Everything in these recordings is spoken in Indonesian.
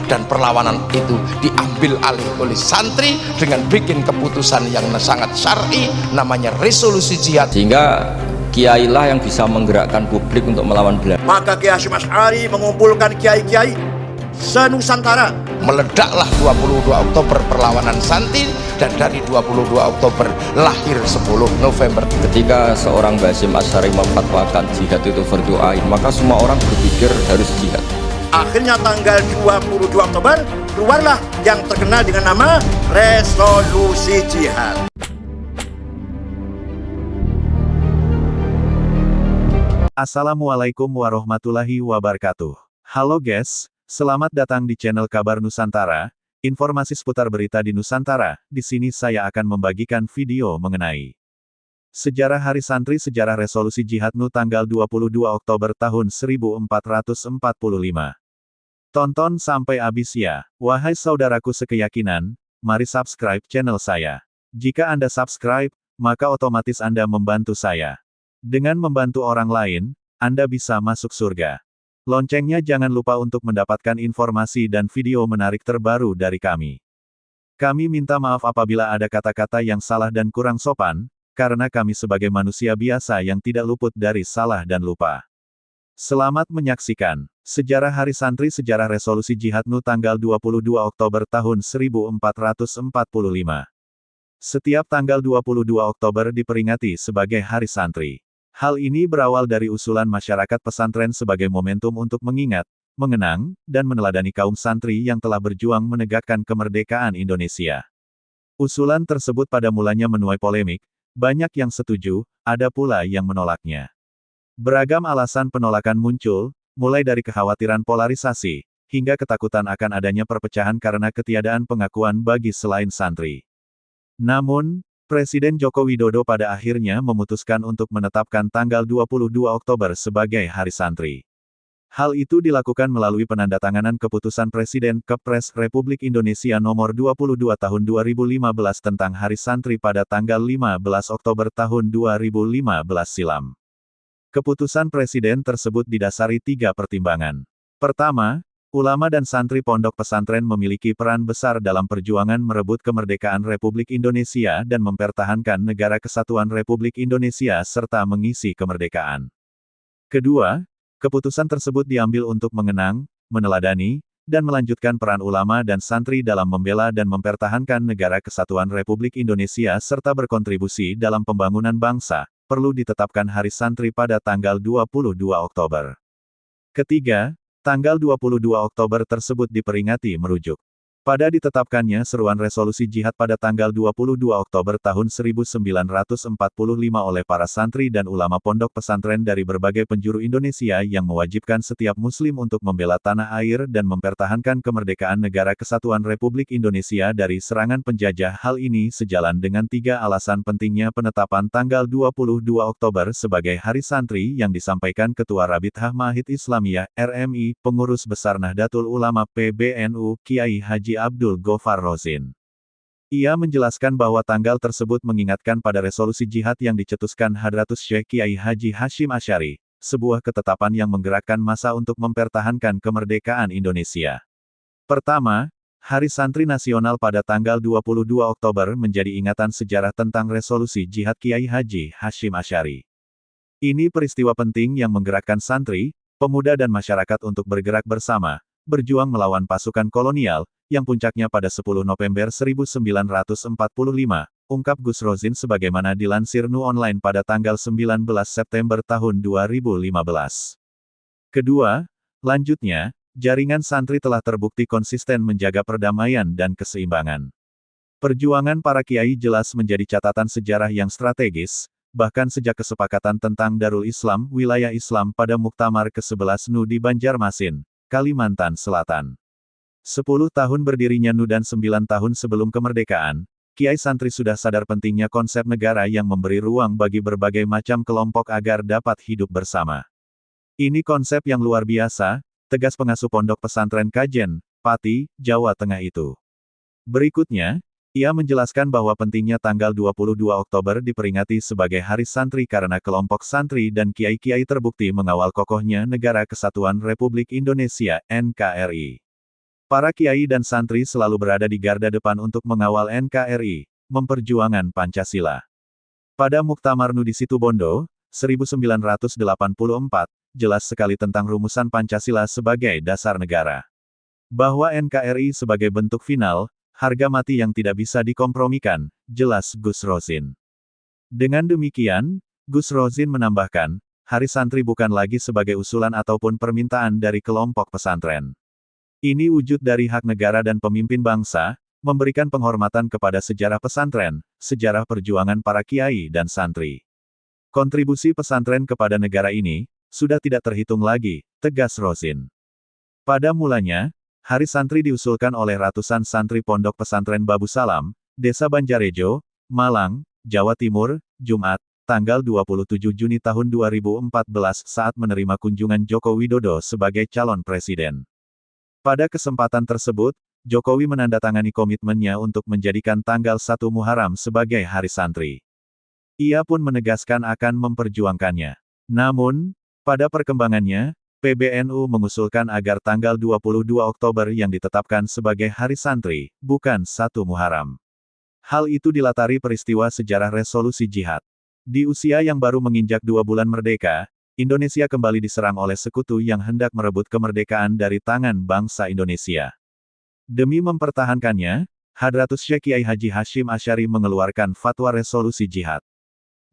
dan perlawanan itu diambil alih oleh santri dengan bikin keputusan yang sangat syar'i, namanya resolusi jihad. Sehingga kiai lah yang bisa menggerakkan publik untuk melawan Belanda. Maka Kiai Hasyim Asy'ari mengumpulkan kiai-kiai se-Nusantara. Meledaklah 22 Oktober perlawanan santri, dan dari 22 Oktober lahir 10 November. Ketika seorang Mbah Hasyim Asy'ari memfatwakan jihad itu fardhu ain, maka semua orang berpikir harus jihad. Akhirnya tanggal 22 Oktober keluarlah yang terkenal dengan nama resolusi jihad. Assalamualaikum warahmatullahi wabarakatuh. Halo guys, selamat datang di channel Kabar Nusantara. Informasi seputar berita di Nusantara. Di sini saya akan membagikan video mengenai Sejarah Hari Santri, Sejarah Resolusi Jihad NU tanggal 22 Oktober tahun 1445. Tonton sampai habis ya. Wahai saudaraku sekeyakinan, mari subscribe channel saya. Jika Anda subscribe, maka otomatis Anda membantu saya. Dengan membantu orang lain, Anda bisa masuk surga. Loncengnya jangan lupa untuk mendapatkan informasi dan video menarik terbaru dari kami. Kami minta maaf apabila ada kata-kata yang salah dan kurang sopan, karena kami sebagai manusia biasa yang tidak luput dari salah dan lupa. Selamat menyaksikan Sejarah Hari Santri, Sejarah Resolusi Jihad NU tanggal 22 Oktober tahun 1445. Setiap tanggal 22 Oktober diperingati sebagai Hari Santri. Hal ini berawal dari usulan masyarakat pesantren sebagai momentum untuk mengingat, mengenang, dan meneladani kaum santri yang telah berjuang menegakkan kemerdekaan Indonesia. Usulan tersebut pada mulanya menuai polemik, banyak yang setuju, ada pula yang menolaknya. Beragam alasan penolakan muncul, mulai dari kekhawatiran polarisasi, hingga ketakutan akan adanya perpecahan karena ketiadaan pengakuan bagi selain santri. Namun, Presiden Joko Widodo pada akhirnya memutuskan untuk menetapkan tanggal 22 Oktober sebagai Hari Santri. Hal itu dilakukan melalui penandatanganan Keputusan Presiden Kepres Republik Indonesia Nomor 22 Tahun 2015 tentang Hari Santri pada tanggal 15 Oktober tahun 2015 silam. Keputusan Presiden tersebut didasari 3 pertimbangan. Pertama, ulama dan santri pondok pesantren memiliki peran besar dalam perjuangan merebut kemerdekaan Republik Indonesia dan mempertahankan negara kesatuan Republik Indonesia serta mengisi kemerdekaan. Kedua, keputusan tersebut diambil untuk mengenang, meneladani, dan melanjutkan peran ulama dan santri dalam membela dan mempertahankan negara kesatuan Republik Indonesia serta berkontribusi dalam pembangunan bangsa. Perlu ditetapkan Hari Santri pada tanggal 22 Oktober. Ketiga, tanggal 22 Oktober tersebut diperingati merujuk pada ditetapkannya seruan resolusi jihad pada tanggal 22 Oktober tahun 1945 oleh para santri dan ulama pondok pesantren dari berbagai penjuru Indonesia yang mewajibkan setiap muslim untuk membela tanah air dan mempertahankan kemerdekaan negara kesatuan Republik Indonesia dari serangan penjajah. Hal ini sejalan dengan 3 alasan pentingnya penetapan tanggal 22 Oktober sebagai Hari Santri yang disampaikan Ketua Rabithah Mahid Islamiyah, RMI, Pengurus Besar Nahdlatul Ulama PBNU, Kiai Haji Abdul Ghoffar Rosin. Ia menjelaskan bahwa tanggal tersebut mengingatkan pada resolusi jihad yang dicetuskan Hadratus Syekh Kiai Haji Hasyim Asy'ari, sebuah ketetapan yang menggerakkan massa untuk mempertahankan kemerdekaan Indonesia. Pertama, Hari Santri Nasional pada tanggal 22 Oktober menjadi ingatan sejarah tentang resolusi jihad Kiai Haji Hasyim Asy'ari. Ini peristiwa penting yang menggerakkan santri, pemuda dan masyarakat untuk bergerak bersama, berjuang melawan pasukan kolonial, yang puncaknya pada 10 November 1945, ungkap Gus Rosin sebagaimana dilansir NU Online pada tanggal 19 September tahun 2015. Kedua, lanjutnya, jaringan santri telah terbukti konsisten menjaga perdamaian dan keseimbangan. Perjuangan para kiai jelas menjadi catatan sejarah yang strategis, bahkan sejak kesepakatan tentang Darul Islam, wilayah Islam pada Muktamar ke-11 NU di Banjarmasin, Kalimantan Selatan. 10 tahun berdirinya NU dan 9 tahun sebelum kemerdekaan, Kiai Santri sudah sadar pentingnya konsep negara yang memberi ruang bagi berbagai macam kelompok agar dapat hidup bersama. Ini konsep yang luar biasa, tegas pengasuh pondok pesantren Kajen, Pati, Jawa Tengah itu. Berikutnya, ia menjelaskan bahwa pentingnya tanggal 22 Oktober diperingati sebagai Hari Santri karena kelompok santri dan kiai-kiai terbukti mengawal kokohnya Negara Kesatuan Republik Indonesia, NKRI. Para kiai dan santri selalu berada di garda depan untuk mengawal NKRI, memperjuangkan Pancasila. Pada Muktamar Nu di Situbondo, 1984, jelas sekali tentang rumusan Pancasila sebagai dasar negara. Bahwa NKRI sebagai bentuk final, harga mati yang tidak bisa dikompromikan, jelas Gus Rosin. Dengan demikian, Gus Rosin menambahkan, Hari Santri bukan lagi sebagai usulan ataupun permintaan dari kelompok pesantren. Ini wujud dari hak negara dan pemimpin bangsa, memberikan penghormatan kepada sejarah pesantren, sejarah perjuangan para kiai dan santri. Kontribusi pesantren kepada negara ini, sudah tidak terhitung lagi, tegas Rosin. Pada mulanya, Hari Santri diusulkan oleh ratusan santri Pondok Pesantren Babu Salam, Desa Banjarejo, Malang, Jawa Timur, Jumat, tanggal 27 Juni tahun 2014 saat menerima kunjungan Joko Widodo sebagai calon presiden. Pada kesempatan tersebut, Jokowi menandatangani komitmennya untuk menjadikan tanggal 1 Muharram sebagai Hari Santri. Ia pun menegaskan akan memperjuangkannya. Namun, pada perkembangannya, PBNU mengusulkan agar tanggal 22 Oktober yang ditetapkan sebagai Hari Santri, bukan 1 Muharram. Hal itu dilatari peristiwa sejarah resolusi jihad. Di usia yang baru menginjak 2 bulan merdeka, Indonesia kembali diserang oleh sekutu yang hendak merebut kemerdekaan dari tangan bangsa Indonesia. Demi mempertahankannya, Hadratus Syekh Kiai Haji Hashim Asy'ari mengeluarkan fatwa resolusi jihad.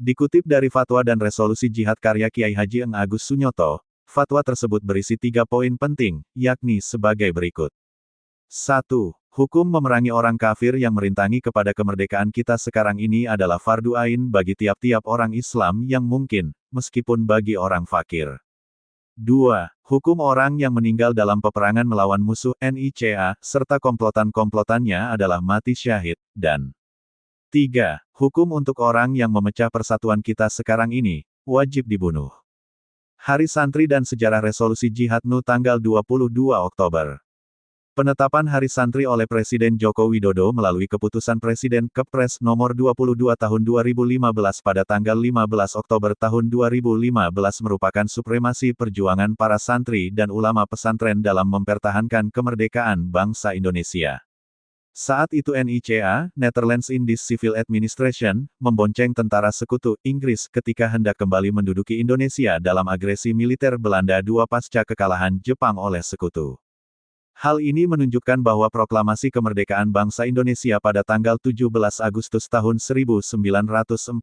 Dikutip dari fatwa dan resolusi jihad karya Kiai Haji Eng Agus Sunyoto, fatwa tersebut berisi 3 poin penting, yakni sebagai berikut. 1. Hukum memerangi orang kafir yang merintangi kepada kemerdekaan kita sekarang ini adalah fardu ain bagi tiap-tiap orang Islam yang mungkin, meskipun bagi orang fakir. 2. Hukum orang yang meninggal dalam peperangan melawan musuh NICA, serta komplotan-komplotannya adalah mati syahid, dan 3. Hukum untuk orang yang memecah persatuan kita sekarang ini, wajib dibunuh. Hari Santri dan Sejarah Resolusi Jihad NU tanggal 22 Oktober. Penetapan Hari Santri oleh Presiden Joko Widodo melalui Keputusan Presiden Kepres Nomor 22 Tahun 2015 pada tanggal 15 Oktober tahun 2015 merupakan supremasi perjuangan para santri dan ulama pesantren dalam mempertahankan kemerdekaan bangsa Indonesia. Saat itu NICA, Netherlands Indies Civil Administration, membonceng tentara sekutu Inggris ketika hendak kembali menduduki Indonesia dalam agresi militer Belanda II pasca kekalahan Jepang oleh sekutu. Hal ini menunjukkan bahwa proklamasi kemerdekaan bangsa Indonesia pada tanggal 17 Agustus tahun 1945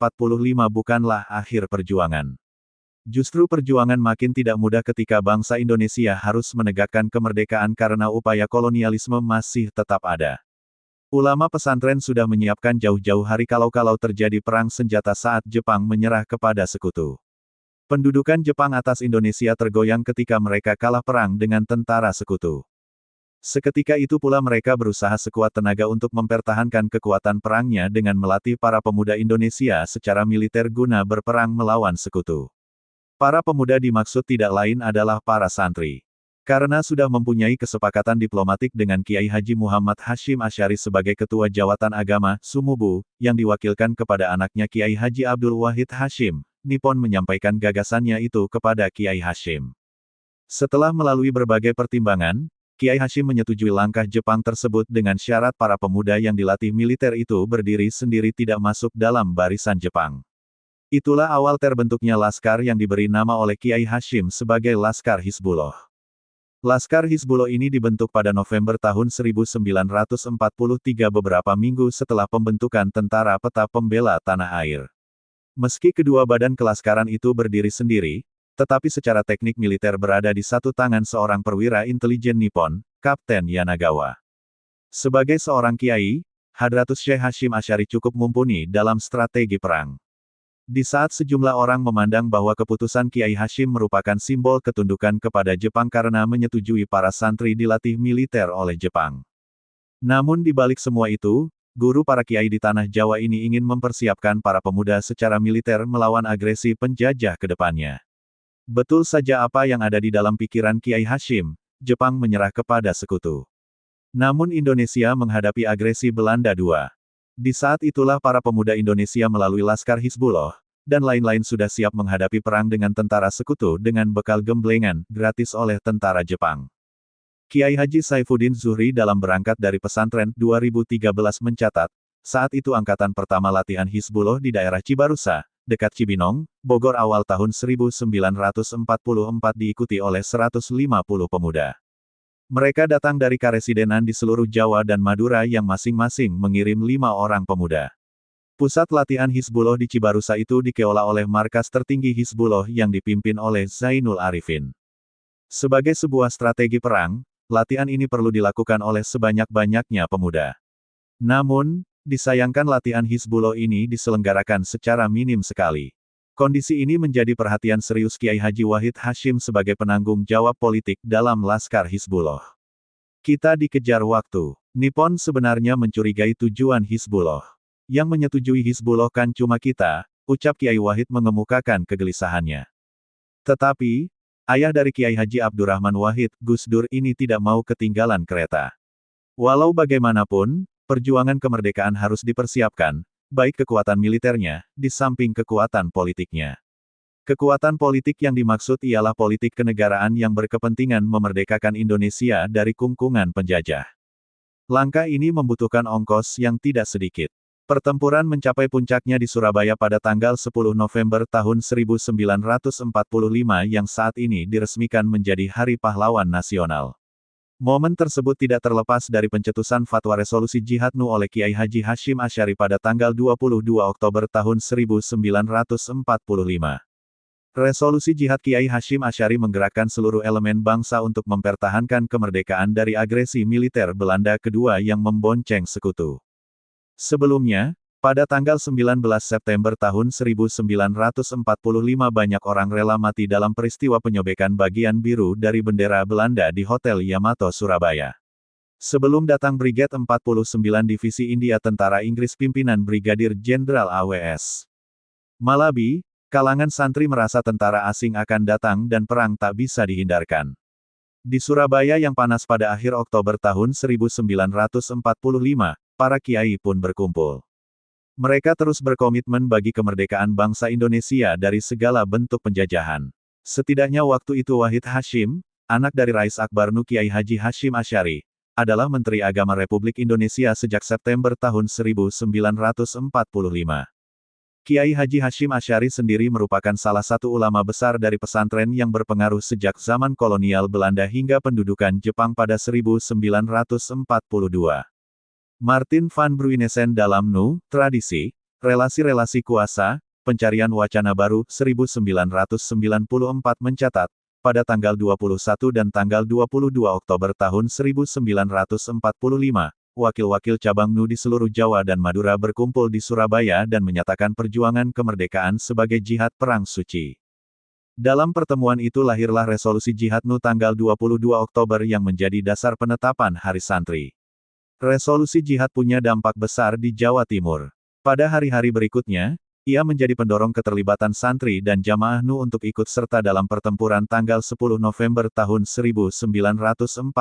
bukanlah akhir perjuangan. Justru perjuangan makin tidak mudah ketika bangsa Indonesia harus menegakkan kemerdekaan karena upaya kolonialisme masih tetap ada. Ulama pesantren sudah menyiapkan jauh-jauh hari kalau terjadi perang senjata saat Jepang menyerah kepada sekutu. Pendudukan Jepang atas Indonesia tergoyang ketika mereka kalah perang dengan tentara sekutu. Seketika itu pula mereka berusaha sekuat tenaga untuk mempertahankan kekuatan perangnya dengan melatih para pemuda Indonesia secara militer guna berperang melawan sekutu. Para pemuda dimaksud tidak lain adalah para santri. Karena sudah mempunyai kesepakatan diplomatik dengan Kiai Haji Muhammad Hashim Asy'ari sebagai Ketua Jawatan Agama, Sumubu, yang diwakilkan kepada anaknya Kiai Haji Abdul Wahid Hashim, Nippon menyampaikan gagasannya itu kepada Kiai Hashim. Setelah melalui berbagai pertimbangan, Kiai Hashim menyetujui langkah Jepang tersebut dengan syarat para pemuda yang dilatih militer itu berdiri sendiri tidak masuk dalam barisan Jepang. Itulah awal terbentuknya laskar yang diberi nama oleh Kiai Hashim sebagai Laskar Hizbullah. Laskar Hizbullah ini dibentuk pada November tahun 1943 beberapa minggu setelah pembentukan Tentara Peta Pembela Tanah Air. Meski kedua badan kelaskaran itu berdiri sendiri, tetapi secara teknik militer berada di satu tangan seorang perwira intelijen Nippon, Kapten Yanagawa. Sebagai seorang kiai, Hadratus Syekh Hashim Asy'ari cukup mumpuni dalam strategi perang. Di saat sejumlah orang memandang bahwa keputusan Kiai Hashim merupakan simbol ketundukan kepada Jepang karena menyetujui para santri dilatih militer oleh Jepang. Namun di balik semua itu, guru para kiai di tanah Jawa ini ingin mempersiapkan para pemuda secara militer melawan agresi penjajah ke depannya. Betul saja apa yang ada di dalam pikiran Kiai Hashim, Jepang menyerah kepada sekutu. Namun Indonesia menghadapi agresi Belanda II. Di saat itulah para pemuda Indonesia melalui Laskar Hizbullah, dan lain-lain sudah siap menghadapi perang dengan tentara sekutu dengan bekal gemblengan, gratis oleh tentara Jepang. Kiai Haji Saifuddin Zuhri dalam berangkat dari pesantren 2013 mencatat, saat itu angkatan pertama latihan Hizbullah di daerah Cibarusa, dekat Cibinong, Bogor awal tahun 1944 diikuti oleh 150 pemuda. Mereka datang dari karesidenan di seluruh Jawa dan Madura yang masing-masing mengirim 5 orang pemuda. Pusat latihan Hizbullah di Cibarusa itu dikelola oleh markas tertinggi Hizbullah yang dipimpin oleh Zainul Arifin. Sebagai sebuah strategi perang, latihan ini perlu dilakukan oleh sebanyak-banyaknya pemuda. Namun, disayangkan latihan Hizbullah ini diselenggarakan secara minim sekali. Kondisi ini menjadi perhatian serius Kiai Haji Wahid Hasyim sebagai penanggung jawab politik dalam Laskar Hizbullah. Kita dikejar waktu. Nippon sebenarnya mencurigai tujuan Hizbullah. Yang menyetujui Hizbullah kan cuma kita, ucap Kiai Wahid mengemukakan kegelisahannya. Tetapi, ayah dari Kiai Haji Abdurrahman Wahid, Gus Dur ini tidak mau ketinggalan kereta. Walau bagaimanapun, perjuangan kemerdekaan harus dipersiapkan, baik kekuatan militernya, di samping kekuatan politiknya. Kekuatan politik yang dimaksud ialah politik kenegaraan yang berkepentingan memerdekakan Indonesia dari kungkungan penjajah. Langkah ini membutuhkan ongkos yang tidak sedikit. Pertempuran mencapai puncaknya di Surabaya pada tanggal 10 November tahun 1945 yang saat ini diresmikan menjadi Hari Pahlawan Nasional. Momen tersebut tidak terlepas dari pencetusan fatwa resolusi Jihad NU oleh Kiai Haji Hasyim Asy'ari pada tanggal 22 Oktober tahun 1945. Resolusi Jihad Kiai Hasyim Asy'ari menggerakkan seluruh elemen bangsa untuk mempertahankan kemerdekaan dari agresi militer Belanda kedua yang membonceng sekutu. Sebelumnya, pada tanggal 19 September tahun 1945 banyak orang rela mati dalam peristiwa penyobekan bagian biru dari bendera Belanda di Hotel Yamato Surabaya. Sebelum datang Brigade 49 Divisi India Tentara Inggris pimpinan Brigadir Jenderal A.W.S. Malabi, kalangan santri merasa tentara asing akan datang dan perang tak bisa dihindarkan. Di Surabaya yang panas pada akhir Oktober tahun 1945, para kiai pun berkumpul. Mereka terus berkomitmen bagi kemerdekaan bangsa Indonesia dari segala bentuk penjajahan. Setidaknya waktu itu Wahid Hasyim, anak dari Rais Akbar NU Kiai Haji Hasyim Asy'ari, adalah Menteri Agama Republik Indonesia sejak September tahun 1945. Kiai Haji Hasyim Asy'ari sendiri merupakan salah satu ulama besar dari pesantren yang berpengaruh sejak zaman kolonial Belanda hingga pendudukan Jepang pada 1942. Martin van Bruynesen dalam NU, Tradisi, Relasi-relasi Kuasa, Pencarian Wacana Baru, 1994 mencatat, pada tanggal 21 dan tanggal 22 Oktober tahun 1945, wakil-wakil cabang NU di seluruh Jawa dan Madura berkumpul di Surabaya dan menyatakan perjuangan kemerdekaan sebagai jihad perang suci. Dalam pertemuan itu lahirlah resolusi Jihad NU tanggal 22 Oktober yang menjadi dasar penetapan Hari Santri. Resolusi jihad punya dampak besar di Jawa Timur. Pada hari-hari berikutnya, ia menjadi pendorong keterlibatan santri dan jamaah NU untuk ikut serta dalam pertempuran tanggal 10 November tahun 1945.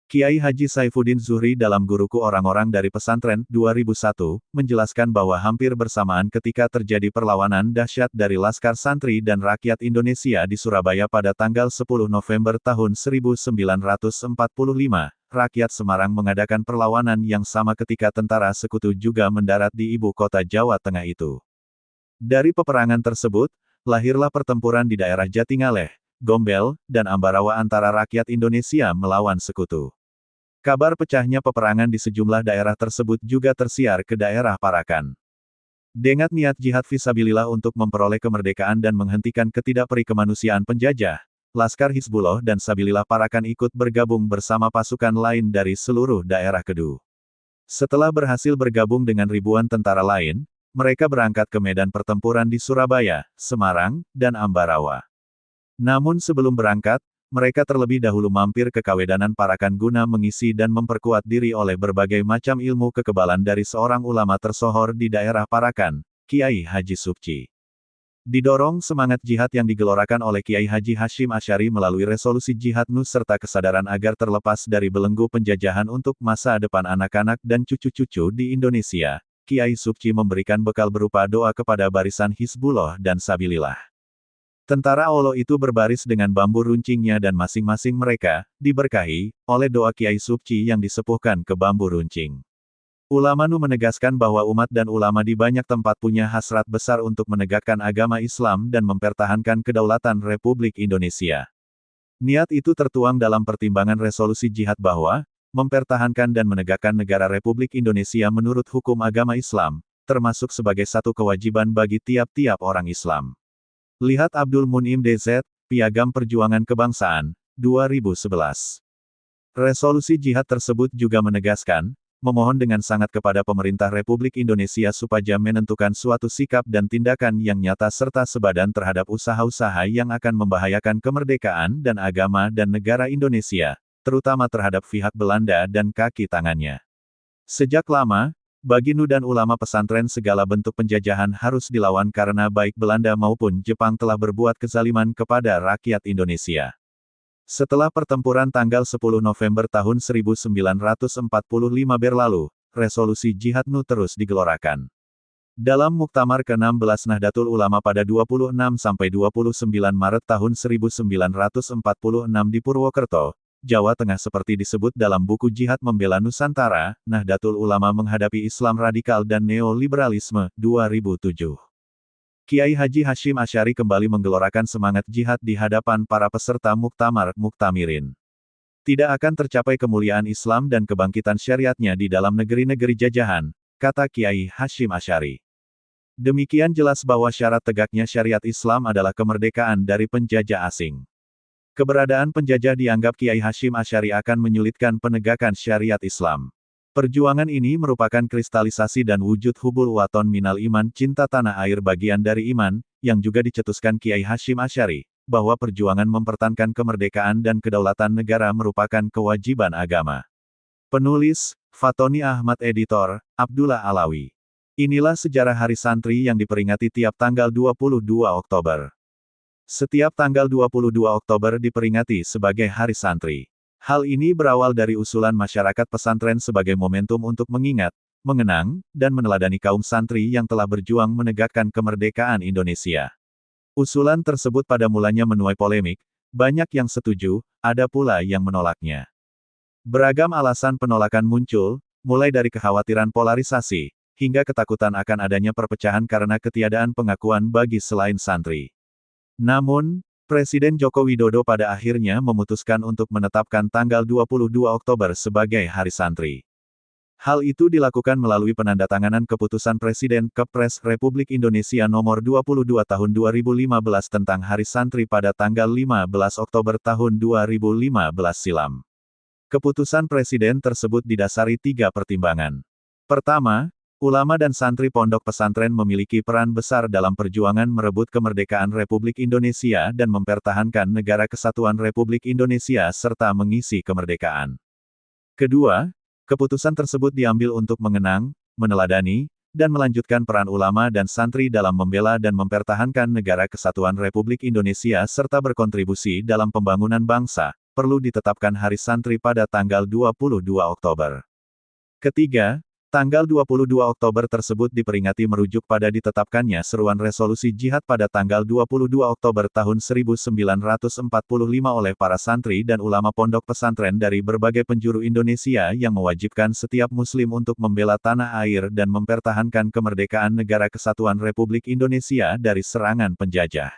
Kiai Haji Saifuddin Zuhri dalam Guruku Orang-orang dari Pesantren 2001, menjelaskan bahwa hampir bersamaan ketika terjadi perlawanan dahsyat dari Laskar Santri dan Rakyat Indonesia di Surabaya pada tanggal 10 November tahun 1945, rakyat Semarang mengadakan perlawanan yang sama ketika tentara sekutu juga mendarat di ibu kota Jawa Tengah itu. Dari peperangan tersebut, lahirlah pertempuran di daerah Jatingaleh, Gombel, dan Ambarawa antara rakyat Indonesia melawan sekutu. Kabar pecahnya peperangan di sejumlah daerah tersebut juga tersiar ke daerah Parakan. Dengan niat jihad fisabilillah untuk memperoleh kemerdekaan dan menghentikan ketidakperikemanusiaan penjajah, Laskar Hizbullah dan Sabilillah Parakan ikut bergabung bersama pasukan lain dari seluruh daerah Kedu. Setelah berhasil bergabung dengan ribuan tentara lain, mereka berangkat ke medan pertempuran di Surabaya, Semarang, dan Ambarawa. Namun sebelum berangkat, mereka terlebih dahulu mampir ke Kawedanan Parakan guna mengisi dan memperkuat diri oleh berbagai macam ilmu kekebalan dari seorang ulama tersohor di daerah Parakan, Kiai Haji Supci. Didorong semangat jihad yang digelorakan oleh Kiai Haji Hasyim Asy'ari melalui resolusi Jihad NU serta kesadaran agar terlepas dari belenggu penjajahan untuk masa depan anak-anak dan cucu-cucu di Indonesia, Kiai Supci memberikan bekal berupa doa kepada barisan Hizbullah dan Sabilillah. Tentara Olo itu berbaris dengan bambu runcingnya dan masing-masing mereka diberkahi oleh doa Kiai Supci yang disepuhkan ke bambu runcing. Ulama Nu menegaskan bahwa umat dan ulama di banyak tempat punya hasrat besar untuk menegakkan agama Islam dan mempertahankan kedaulatan Republik Indonesia. Niat itu tertuang dalam pertimbangan resolusi jihad bahwa mempertahankan dan menegakkan negara Republik Indonesia menurut hukum agama Islam, termasuk sebagai satu kewajiban bagi tiap-tiap orang Islam. Lihat Abdul Munim DZ, Piagam Perjuangan Kebangsaan, 2011. Resolusi jihad tersebut juga menegaskan, memohon dengan sangat kepada pemerintah Republik Indonesia supaya menentukan suatu sikap dan tindakan yang nyata serta sebadan terhadap usaha-usaha yang akan membahayakan kemerdekaan dan agama dan negara Indonesia, terutama terhadap pihak Belanda dan kaki tangannya. Sejak lama, bagi Nu dan ulama pesantren segala bentuk penjajahan harus dilawan karena baik Belanda maupun Jepang telah berbuat kezaliman kepada rakyat Indonesia. Setelah pertempuran tanggal 10 November tahun 1945 berlalu, resolusi jihad Nu terus digelorakan. Dalam Muktamar ke-16 Nahdlatul Ulama pada 26-29 Maret tahun 1946 di Purwokerto, Jawa Tengah seperti disebut dalam buku Jihad Membela Nusantara, Nahdlatul Ulama Menghadapi Islam Radikal dan Neoliberalisme, 2007. Kiai Haji Hashim Asy'ari kembali menggelorakan semangat jihad di hadapan para peserta Muktamar Muktamirin. Tidak akan tercapai kemuliaan Islam dan kebangkitan syariatnya di dalam negeri-negeri jajahan, kata Kiai Hashim Asy'ari. Demikian jelas bahwa syarat tegaknya syariat Islam adalah kemerdekaan dari penjajah asing. Keberadaan penjajah dianggap Kiai Hashim Asy'ari akan menyulitkan penegakan syariat Islam. Perjuangan ini merupakan kristalisasi dan wujud hubul waton minal iman, cinta tanah air bagian dari iman, yang juga dicetuskan Kiai Hashim Asy'ari, bahwa perjuangan mempertahankan kemerdekaan dan kedaulatan negara merupakan kewajiban agama. Penulis, Fatoni Ahmad Editor, Abdullah Alawi. Inilah sejarah Hari Santri yang diperingati tiap tanggal 22 Oktober. Setiap tanggal 22 Oktober diperingati sebagai Hari Santri. Hal ini berawal dari usulan masyarakat pesantren sebagai momentum untuk mengingat, mengenang, dan meneladani kaum santri yang telah berjuang menegakkan kemerdekaan Indonesia. Usulan tersebut pada mulanya menuai polemik, banyak yang setuju, ada pula yang menolaknya. Beragam alasan penolakan muncul, mulai dari kekhawatiran polarisasi, hingga ketakutan akan adanya perpecahan karena ketiadaan pengakuan bagi selain santri. Namun, Presiden Joko Widodo pada akhirnya memutuskan untuk menetapkan tanggal 22 Oktober sebagai Hari Santri. Hal itu dilakukan melalui penandatanganan Keputusan Presiden Kepres Republik Indonesia Nomor 22 Tahun 2015 tentang Hari Santri pada tanggal 15 Oktober tahun 2015 silam. Keputusan Presiden tersebut didasari 3 pertimbangan. Pertama, ulama dan santri pondok pesantren memiliki peran besar dalam perjuangan merebut kemerdekaan Republik Indonesia dan mempertahankan negara kesatuan Republik Indonesia serta mengisi kemerdekaan. Kedua, keputusan tersebut diambil untuk mengenang, meneladani, dan melanjutkan peran ulama dan santri dalam membela dan mempertahankan negara kesatuan Republik Indonesia serta berkontribusi dalam pembangunan bangsa, perlu ditetapkan Hari Santri pada tanggal 22 Oktober. Ketiga, tanggal 22 Oktober tersebut diperingati merujuk pada ditetapkannya seruan resolusi jihad pada tanggal 22 Oktober tahun 1945 oleh para santri dan ulama pondok pesantren dari berbagai penjuru Indonesia yang mewajibkan setiap muslim untuk membela tanah air dan mempertahankan kemerdekaan negara kesatuan Republik Indonesia dari serangan penjajah.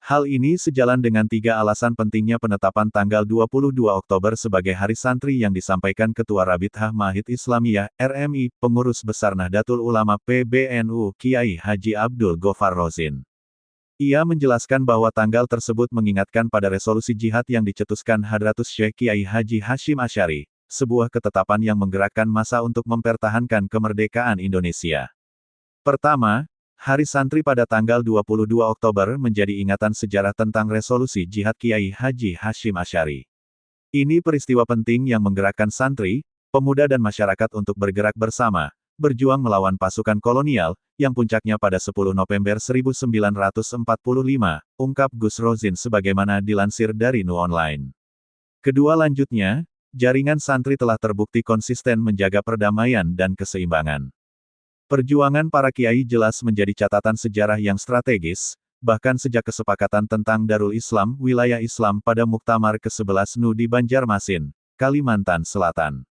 Hal ini sejalan dengan 3 alasan pentingnya penetapan tanggal 22 Oktober sebagai Hari Santri yang disampaikan Ketua Rabithah Mahid Islamiyah, RMI, Pengurus Besar Nahdlatul Ulama PBNU, Kiai Haji Abdul Ghoffar Rosin. Ia menjelaskan bahwa tanggal tersebut mengingatkan pada resolusi jihad yang dicetuskan Hadratus Syekh Kiai Haji Hashim Asy'ari, sebuah ketetapan yang menggerakkan massa untuk mempertahankan kemerdekaan Indonesia. Pertama, Hari Santri pada tanggal 22 Oktober menjadi ingatan sejarah tentang resolusi jihad Kiai Haji Hashim Asy'ari. Ini peristiwa penting yang menggerakkan santri, pemuda dan masyarakat untuk bergerak bersama, berjuang melawan pasukan kolonial, yang puncaknya pada 10 November 1945, ungkap Gus Rosin sebagaimana dilansir dari Nu Online. Kedua lanjutnya, jaringan santri telah terbukti konsisten menjaga perdamaian dan keseimbangan. Perjuangan para kiai jelas menjadi catatan sejarah yang strategis, bahkan sejak kesepakatan tentang Darul Islam, wilayah Islam pada Muktamar ke-11 NU di Banjarmasin, Kalimantan Selatan.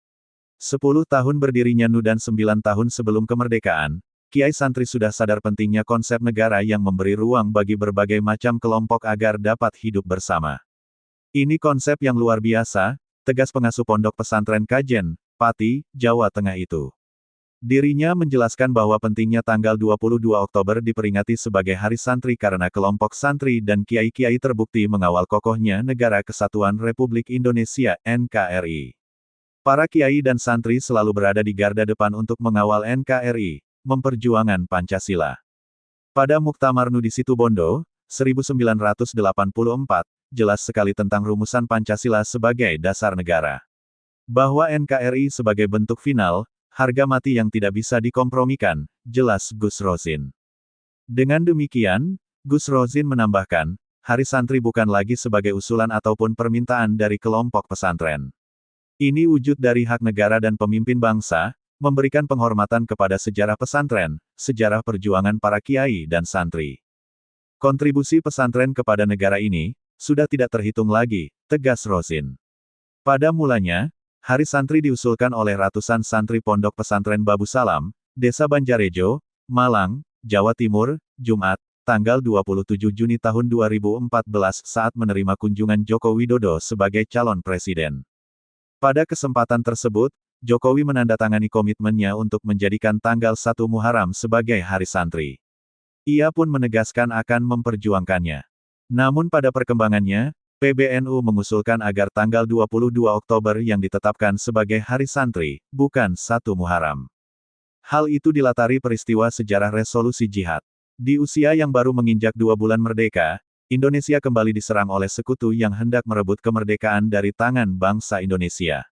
10 tahun berdirinya NU dan 9 tahun sebelum kemerdekaan, Kiai Santri sudah sadar pentingnya konsep negara yang memberi ruang bagi berbagai macam kelompok agar dapat hidup bersama. Ini konsep yang luar biasa, tegas pengasuh pondok pesantren Kajen, Pati, Jawa Tengah itu. Dirinya menjelaskan bahwa pentingnya tanggal 22 Oktober diperingati sebagai Hari Santri karena kelompok santri dan kiai-kiai terbukti mengawal kokohnya Negara Kesatuan Republik Indonesia, NKRI. Para kiai dan santri selalu berada di garda depan untuk mengawal NKRI, memperjuangkan Pancasila. Pada Muktamar NU di Situbondo, 1984, jelas sekali tentang rumusan Pancasila sebagai dasar negara. Bahwa NKRI sebagai bentuk final, harga mati yang tidak bisa dikompromikan, jelas Gus Rosin. Dengan demikian, Gus Rosin menambahkan, Hari Santri bukan lagi sebagai usulan ataupun permintaan dari kelompok pesantren. Ini wujud dari hak negara dan pemimpin bangsa, memberikan penghormatan kepada sejarah pesantren, sejarah perjuangan para kiai dan santri. Kontribusi pesantren kepada negara ini, sudah tidak terhitung lagi, tegas Rosin. Pada mulanya, Hari Santri diusulkan oleh ratusan santri pondok pesantren Babu Salam, Desa Banjarejo, Malang, Jawa Timur, Jumat, tanggal 27 Juni tahun 2014 saat menerima kunjungan Joko Widodo sebagai calon presiden. Pada kesempatan tersebut, Jokowi menandatangani komitmennya untuk menjadikan tanggal 1 Muharram sebagai Hari Santri. Ia pun menegaskan akan memperjuangkannya. Namun pada perkembangannya, PBNU mengusulkan agar tanggal 22 Oktober yang ditetapkan sebagai Hari Santri, bukan 1 Muharram. Hal itu dilatari peristiwa sejarah resolusi jihad. Di usia yang baru menginjak 2 bulan merdeka, Indonesia kembali diserang oleh sekutu yang hendak merebut kemerdekaan dari tangan bangsa Indonesia.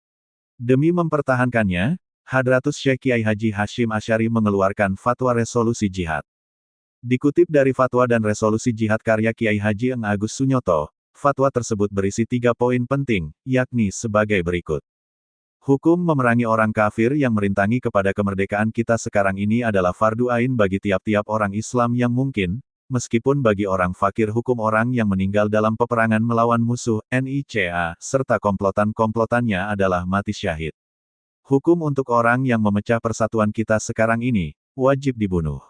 Demi mempertahankannya, Hadratus Syekh Kiai Haji Hashim Asy'ari mengeluarkan fatwa resolusi jihad. Dikutip dari fatwa dan resolusi jihad karya Kiai Haji Eng Agus Sunyoto, fatwa tersebut berisi 3 poin penting, yakni sebagai berikut. Hukum memerangi orang kafir yang merintangi kepada kemerdekaan kita sekarang ini adalah fardu ain bagi tiap-tiap orang Islam yang mungkin, meskipun bagi orang fakir hukum orang yang meninggal dalam peperangan melawan musuh, NICA, serta komplotan-komplotannya adalah mati syahid. Hukum untuk orang yang memecah persatuan kita sekarang ini, wajib dibunuh.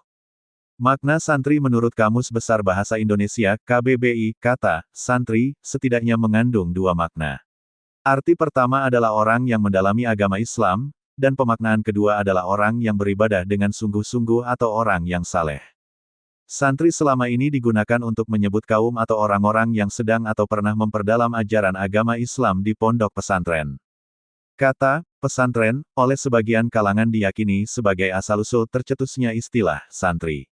Makna santri menurut Kamus Besar Bahasa Indonesia, KBBI, kata, santri, setidaknya mengandung 2 makna. Arti pertama adalah orang yang mendalami agama Islam, dan pemaknaan kedua adalah orang yang beribadah dengan sungguh-sungguh atau orang yang saleh. Santri selama ini digunakan untuk menyebut kaum atau orang-orang yang sedang atau pernah memperdalam ajaran agama Islam di pondok pesantren. Kata pesantren oleh sebagian kalangan diyakini sebagai asal-usul tercetusnya istilah santri.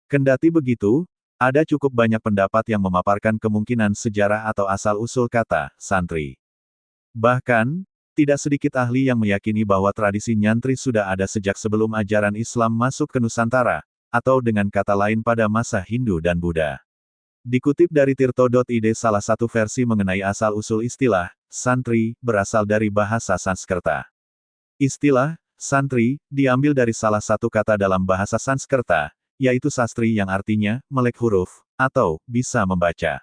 Kendati begitu, ada cukup banyak pendapat yang memaparkan kemungkinan sejarah atau asal-usul kata santri. Bahkan, tidak sedikit ahli yang meyakini bahwa tradisi nyantri sudah ada sejak sebelum ajaran Islam masuk ke Nusantara, atau dengan kata lain pada masa Hindu dan Buddha. Dikutip dari tirto.id, salah satu versi mengenai asal-usul istilah santri berasal dari bahasa Sanskerta. Istilah santri diambil dari salah satu kata dalam bahasa Sanskerta, yaitu sastri yang artinya melek huruf atau bisa membaca.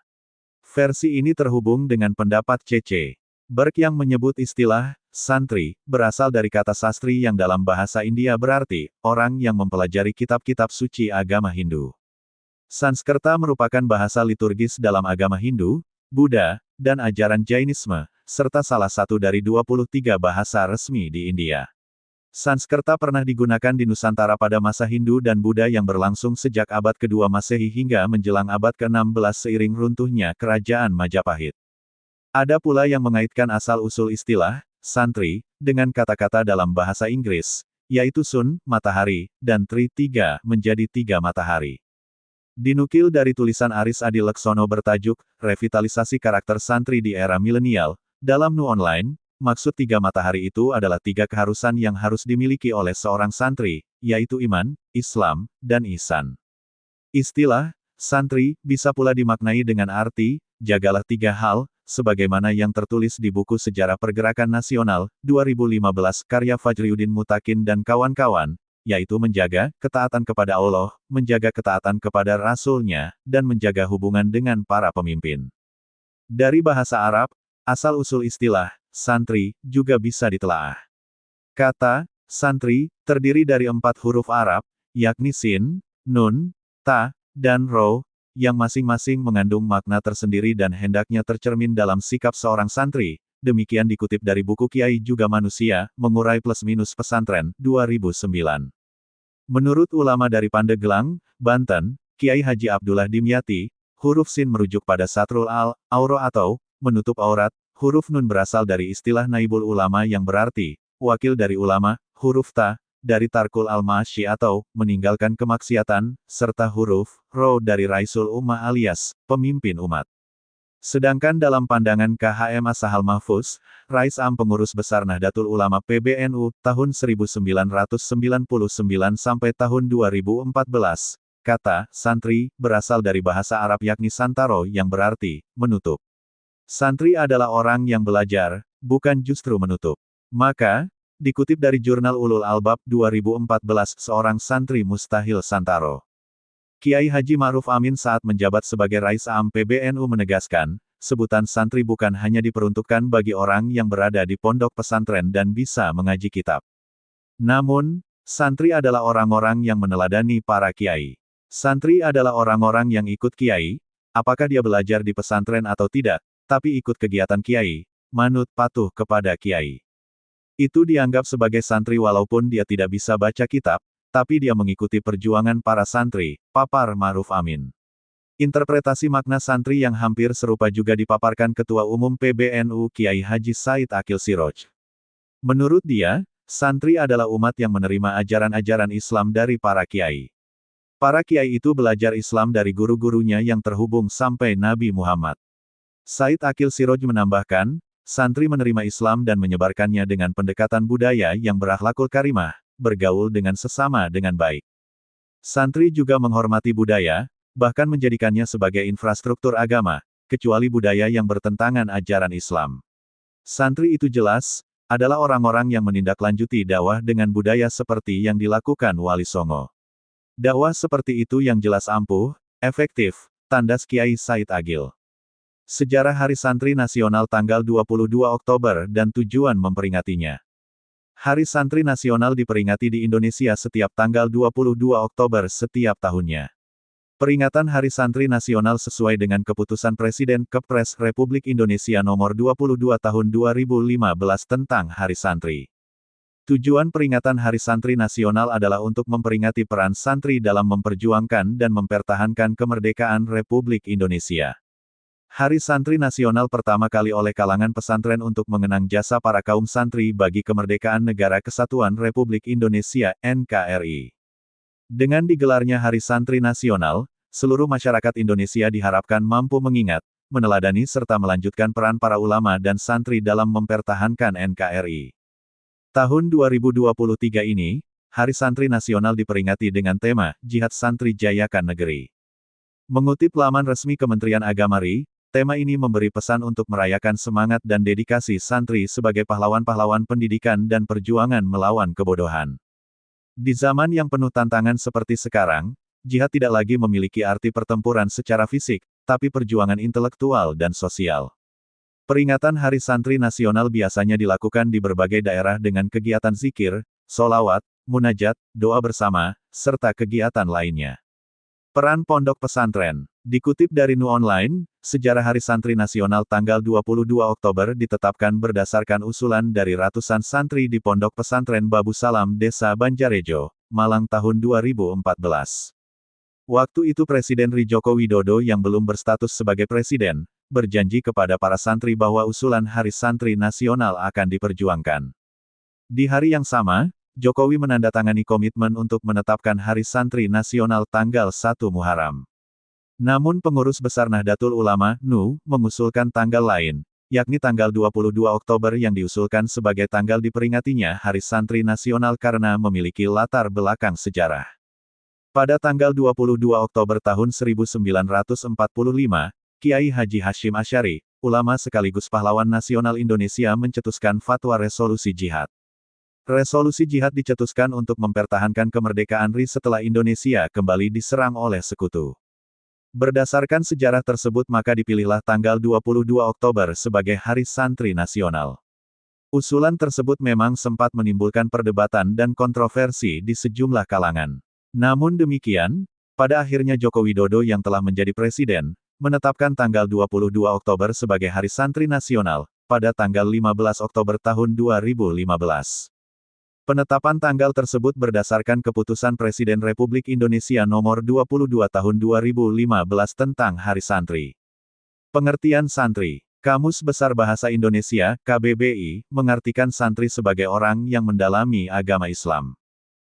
Versi ini terhubung dengan pendapat C.C. Berg yang menyebut istilah santri berasal dari kata sastri yang dalam bahasa India berarti orang yang mempelajari kitab-kitab suci agama Hindu. Sanskerta merupakan bahasa liturgis dalam agama Hindu, Buddha, dan ajaran Jainisme, serta salah satu dari 23 bahasa resmi di India. Sanskerta pernah digunakan di Nusantara pada masa Hindu dan Buddha yang berlangsung sejak abad ke-2 Masehi hingga menjelang abad ke-16 seiring runtuhnya Kerajaan Majapahit. Ada pula yang mengaitkan asal-usul istilah santri dengan kata-kata dalam bahasa Inggris, yaitu sun, matahari, dan tri, 3, menjadi 3 matahari. Dinukil dari tulisan Aris Adi Leksono bertajuk, Revitalisasi Karakter Santri di Era Milenial, dalam Nu Online, maksud 3 matahari itu adalah 3 keharusan yang harus dimiliki oleh seorang santri, yaitu iman, Islam, dan ihsan. Istilah santri bisa pula dimaknai dengan arti, jagalah 3 hal, sebagaimana yang tertulis di buku Sejarah Pergerakan Nasional, 2015, karya Fajriuddin Mutakin dan kawan-kawan, yaitu menjaga ketaatan kepada Allah, menjaga ketaatan kepada Rasul-Nya, dan menjaga hubungan dengan para pemimpin. Dari bahasa Arab, asal-usul istilah santri juga bisa ditelaah. Kata santri terdiri dari 4 huruf Arab, yakni sin, nun, ta, dan ro, yang masing-masing mengandung makna tersendiri dan hendaknya tercermin dalam sikap seorang santri. Demikian dikutip dari buku Kiai Juga Manusia, Mengurai Plus Minus Pesantren, 2009. Menurut ulama dari Pandeglang, Banten, Kiai Haji Abdullah Dimyati, huruf sin merujuk pada satrul al-auro atau menutup aurat, huruf nun berasal dari istilah naibul ulama yang berarti wakil dari ulama, huruf ta dari tarkul al-mashi atau meninggalkan kemaksiatan, serta huruf ro dari raisul ummah alias pemimpin umat. Sedangkan dalam pandangan KHM As-Sahal Mahfuz, Rais Am Pengurus Besar Nahdlatul Ulama PBNU tahun 1999 sampai tahun 2014, kata santri berasal dari bahasa Arab yakni santaro yang berarti menutup. Santri adalah orang yang belajar, bukan justru menutup. Maka, dikutip dari Jurnal Ulul Albab 2014, seorang santri mustahil santaro. Kiai Haji Ma'ruf Amin saat menjabat sebagai Rais Am PBNU menegaskan, sebutan santri bukan hanya diperuntukkan bagi orang yang berada di pondok pesantren dan bisa mengaji kitab. Namun, santri adalah orang-orang yang meneladani para kiai. Santri adalah orang-orang yang ikut kiai, apakah dia belajar di pesantren atau tidak, tapi ikut kegiatan kiai, manut patuh kepada kiai. Itu dianggap sebagai santri walaupun dia tidak bisa baca kitab, tapi dia mengikuti perjuangan para santri, papar Ma'ruf Amin. Interpretasi makna santri yang hampir serupa juga dipaparkan Ketua Umum PBNU Kiai Haji Said Akil Siroj. Menurut dia, santri adalah umat yang menerima ajaran-ajaran Islam dari para kiai. Para kiai itu belajar Islam dari guru-gurunya yang terhubung sampai Nabi Muhammad. Said Akil Siroj menambahkan, santri menerima Islam dan menyebarkannya dengan pendekatan budaya yang berakhlakul karimah, bergaul dengan sesama dengan baik. Santri juga menghormati budaya, bahkan menjadikannya sebagai infrastruktur agama, kecuali budaya yang bertentangan ajaran Islam. Santri itu jelas, adalah orang-orang yang menindaklanjuti dakwah dengan budaya seperti yang dilakukan Wali Songo. Dakwah seperti itu yang jelas ampuh, efektif, tandas Kiai Said Agil. Sejarah Hari Santri Nasional tanggal 22 Oktober dan tujuan memperingatinya. Hari Santri Nasional diperingati di Indonesia setiap tanggal 22 Oktober setiap tahunnya. Peringatan Hari Santri Nasional sesuai dengan Keputusan Presiden Kepres Republik Indonesia Nomor 22 Tahun 2015 tentang Hari Santri. Tujuan peringatan Hari Santri Nasional adalah untuk memperingati peran santri dalam memperjuangkan dan mempertahankan kemerdekaan Republik Indonesia. Hari Santri Nasional pertama kali oleh kalangan pesantren untuk mengenang jasa para kaum santri bagi kemerdekaan Negara Kesatuan Republik Indonesia, NKRI. Dengan digelarnya Hari Santri Nasional, seluruh masyarakat Indonesia diharapkan mampu mengingat, meneladani serta melanjutkan peran para ulama dan santri dalam mempertahankan NKRI. Tahun 2023 ini, Hari Santri Nasional diperingati dengan tema, Jihad Santri Jayakan Negeri. Mengutip laman resmi Kementerian Agama RI, tema ini memberi pesan untuk merayakan semangat dan dedikasi santri sebagai pahlawan-pahlawan pendidikan dan perjuangan melawan kebodohan. Di zaman yang penuh tantangan seperti sekarang, jihad tidak lagi memiliki arti pertempuran secara fisik, tapi perjuangan intelektual dan sosial. Peringatan Hari Santri Nasional biasanya dilakukan di berbagai daerah dengan kegiatan zikir, sholawat, munajat, doa bersama, serta kegiatan lainnya. Peran Pondok Pesantren. Dikutip dari Nu Online, sejarah Hari Santri Nasional tanggal 22 Oktober ditetapkan berdasarkan usulan dari ratusan santri di Pondok Pesantren Babu Salam Desa Banjarejo, Malang tahun 2014. Waktu itu Presiden RI Joko Widodo yang belum berstatus sebagai presiden, berjanji kepada para santri bahwa usulan Hari Santri Nasional akan diperjuangkan. Di hari yang sama, Jokowi menandatangani komitmen untuk menetapkan Hari Santri Nasional tanggal 1 Muharram. Namun pengurus besar Nahdlatul Ulama, NU, mengusulkan tanggal lain, yakni tanggal 22 Oktober yang diusulkan sebagai tanggal diperingatinya Hari Santri Nasional karena memiliki latar belakang sejarah. Pada tanggal 22 Oktober tahun 1945, Kiai Haji Hashim Asy'ari, ulama sekaligus pahlawan nasional Indonesia mencetuskan fatwa resolusi jihad. Resolusi jihad dicetuskan untuk mempertahankan kemerdekaan RI setelah Indonesia kembali diserang oleh sekutu. Berdasarkan sejarah tersebut maka dipilihlah tanggal 22 Oktober sebagai Hari Santri Nasional. Usulan tersebut memang sempat menimbulkan perdebatan dan kontroversi di sejumlah kalangan. Namun demikian, pada akhirnya Joko Widodo yang telah menjadi presiden, menetapkan tanggal 22 Oktober sebagai Hari Santri Nasional, pada tanggal 15 Oktober tahun 2015. Penetapan tanggal tersebut berdasarkan keputusan Presiden Republik Indonesia nomor 22 tahun 2015 tentang Hari Santri. Pengertian santri. Kamus Besar Bahasa Indonesia, KBBI, mengartikan santri sebagai orang yang mendalami agama Islam.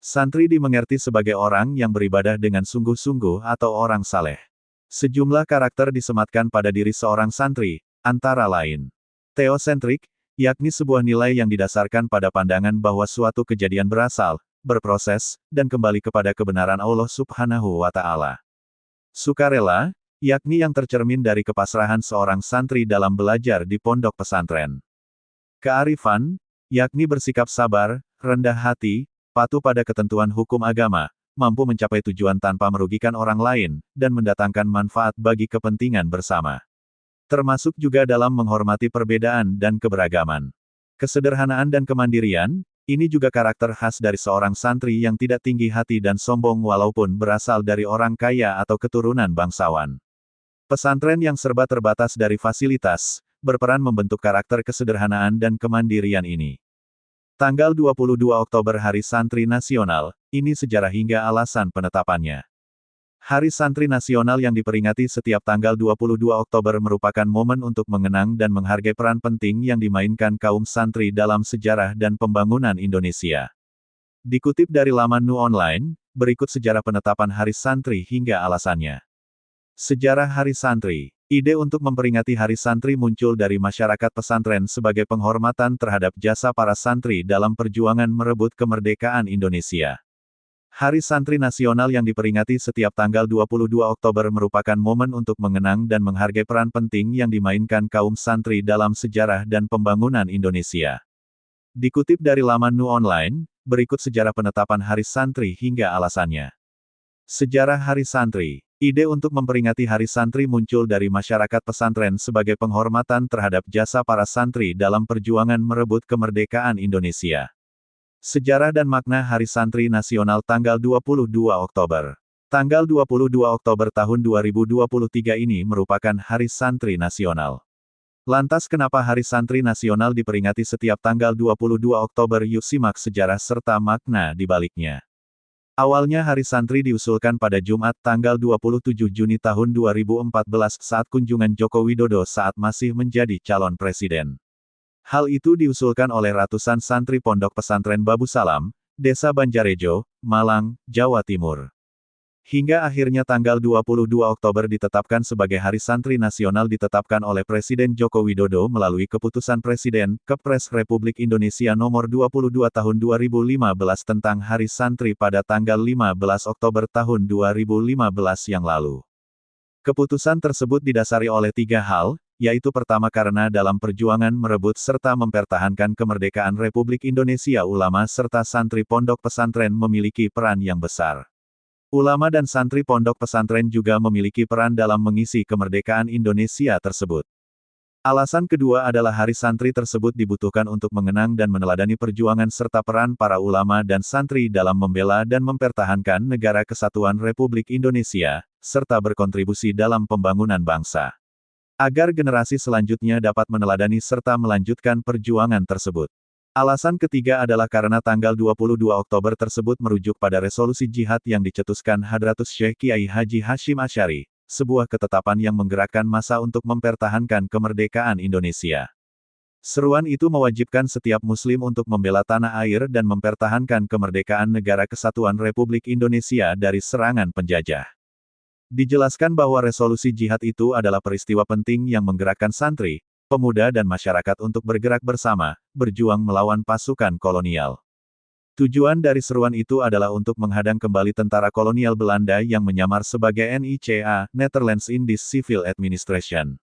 Santri dimengerti sebagai orang yang beribadah dengan sungguh-sungguh atau orang saleh. Sejumlah karakter disematkan pada diri seorang santri, antara lain teosentrik, yakni sebuah nilai yang didasarkan pada pandangan bahwa suatu kejadian berasal, berproses, dan kembali kepada kebenaran Allah Subhanahu wa Ta'ala. Sukarela, yakni yang tercermin dari kepasrahan seorang santri dalam belajar di pondok pesantren. Kearifan, yakni bersikap sabar, rendah hati, patuh pada ketentuan hukum agama, mampu mencapai tujuan tanpa merugikan orang lain, dan mendatangkan manfaat bagi kepentingan bersama. Termasuk juga dalam menghormati perbedaan dan keberagaman. Kesederhanaan dan kemandirian, ini juga karakter khas dari seorang santri yang tidak tinggi hati dan sombong walaupun berasal dari orang kaya atau keturunan bangsawan. Pesantren yang serba terbatas dari fasilitas, berperan membentuk karakter kesederhanaan dan kemandirian ini. Tanggal 22 Oktober Hari Santri Nasional, ini sejarah hingga alasan penetapannya. Hari Santri Nasional yang diperingati setiap tanggal 22 Oktober merupakan momen untuk mengenang dan menghargai peran penting yang dimainkan kaum santri dalam sejarah dan pembangunan Indonesia. Dikutip dari laman Nu Online, berikut sejarah penetapan Hari Santri hingga alasannya. Sejarah Hari Santri. Ide untuk memperingati Hari Santri muncul dari masyarakat pesantren sebagai penghormatan terhadap jasa para santri dalam perjuangan merebut kemerdekaan Indonesia. Hari Santri Nasional yang diperingati setiap tanggal 22 Oktober merupakan momen untuk mengenang dan menghargai peran penting yang dimainkan kaum santri dalam sejarah dan pembangunan Indonesia. Dikutip dari laman Nu Online, berikut sejarah penetapan Hari Santri hingga alasannya. Sejarah Hari Santri. Ide untuk memperingati Hari Santri muncul dari masyarakat pesantren sebagai penghormatan terhadap jasa para santri dalam perjuangan merebut kemerdekaan Indonesia. Sejarah dan makna Hari Santri Nasional tanggal 22 Oktober. Tanggal 22 Oktober tahun 2023 ini merupakan Hari Santri Nasional. Lantas kenapa Hari Santri Nasional diperingati setiap tanggal 22 Oktober? Yuk simak sejarah serta makna di baliknya. Awalnya Hari Santri diusulkan pada Jumat tanggal 27 Juni tahun 2014 saat kunjungan Joko Widodo saat masih menjadi calon presiden. Hal itu diusulkan oleh ratusan santri pondok pesantren Babu Salam, Desa Banjarejo, Malang, Jawa Timur. Hingga akhirnya tanggal 22 Oktober ditetapkan sebagai Hari Santri Nasional ditetapkan oleh Presiden Joko Widodo melalui Keputusan Presiden, Kepres Republik Indonesia Nomor 22 Tahun 2015 tentang Hari Santri pada tanggal 15 Oktober tahun 2015 yang lalu. Keputusan tersebut didasari oleh 3 hal, yaitu pertama karena dalam perjuangan merebut serta mempertahankan kemerdekaan Republik Indonesia ulama serta santri pondok pesantren memiliki peran yang besar. Ulama dan santri pondok pesantren juga memiliki peran dalam mengisi kemerdekaan Indonesia tersebut. Alasan kedua adalah Hari Santri tersebut dibutuhkan untuk mengenang dan meneladani perjuangan serta peran para ulama dan santri dalam membela dan mempertahankan negara kesatuan Republik Indonesia, serta berkontribusi dalam pembangunan bangsa. Agar generasi selanjutnya dapat meneladani serta melanjutkan perjuangan tersebut. Alasan ketiga adalah karena tanggal 22 Oktober tersebut merujuk pada resolusi jihad yang dicetuskan Hadratus Syekh Kiai Haji Hashim Asy'ari, sebuah ketetapan yang menggerakkan massa untuk mempertahankan kemerdekaan Indonesia. Seruan itu mewajibkan setiap muslim untuk membela tanah air dan mempertahankan kemerdekaan negara kesatuan Republik Indonesia dari serangan penjajah. Dijelaskan bahwa resolusi jihad itu adalah peristiwa penting yang menggerakkan santri, pemuda dan masyarakat untuk bergerak bersama, berjuang melawan pasukan kolonial. Tujuan dari seruan itu adalah untuk menghadang kembali tentara kolonial Belanda yang menyamar sebagai NICA, Netherlands Indies Civil Administration.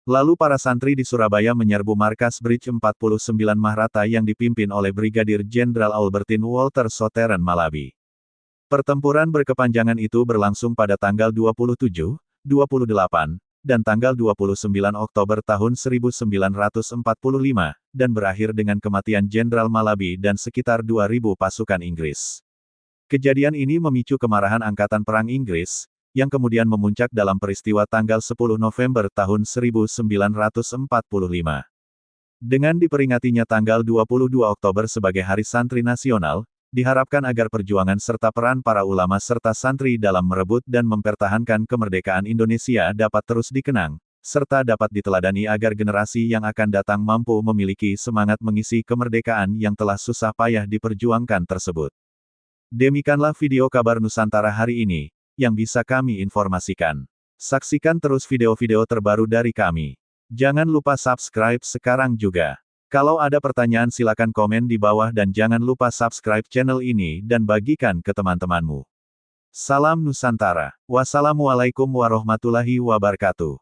Lalu para santri di Surabaya menyerbu markas Bridge 49 Mahrata yang dipimpin oleh Brigadir Jenderal Albertin Walter Soeteren Malabi. Pertempuran berkepanjangan itu berlangsung pada tanggal 27, 28, dan tanggal 29 Oktober tahun 1945, dan berakhir dengan kematian Jenderal Malabi dan sekitar 2.000 pasukan Inggris. Kejadian ini memicu kemarahan Angkatan Perang Inggris, yang kemudian memuncak dalam peristiwa tanggal 10 November tahun 1945. Dengan diperingatinya tanggal 22 Oktober sebagai Hari Santri Nasional, diharapkan agar perjuangan serta peran para ulama serta santri dalam merebut dan mempertahankan kemerdekaan Indonesia dapat terus dikenang, serta dapat diteladani agar generasi yang akan datang mampu memiliki semangat mengisi kemerdekaan yang telah susah payah diperjuangkan tersebut. Demikianlah video kabar Nusantara hari ini yang bisa kami informasikan. Saksikan terus video-video terbaru dari kami. Jangan lupa subscribe sekarang juga. Kalau ada pertanyaan silakan komen di bawah dan jangan lupa subscribe channel ini dan bagikan ke teman-temanmu. Salam Nusantara. Wassalamualaikum warahmatullahi wabarakatuh.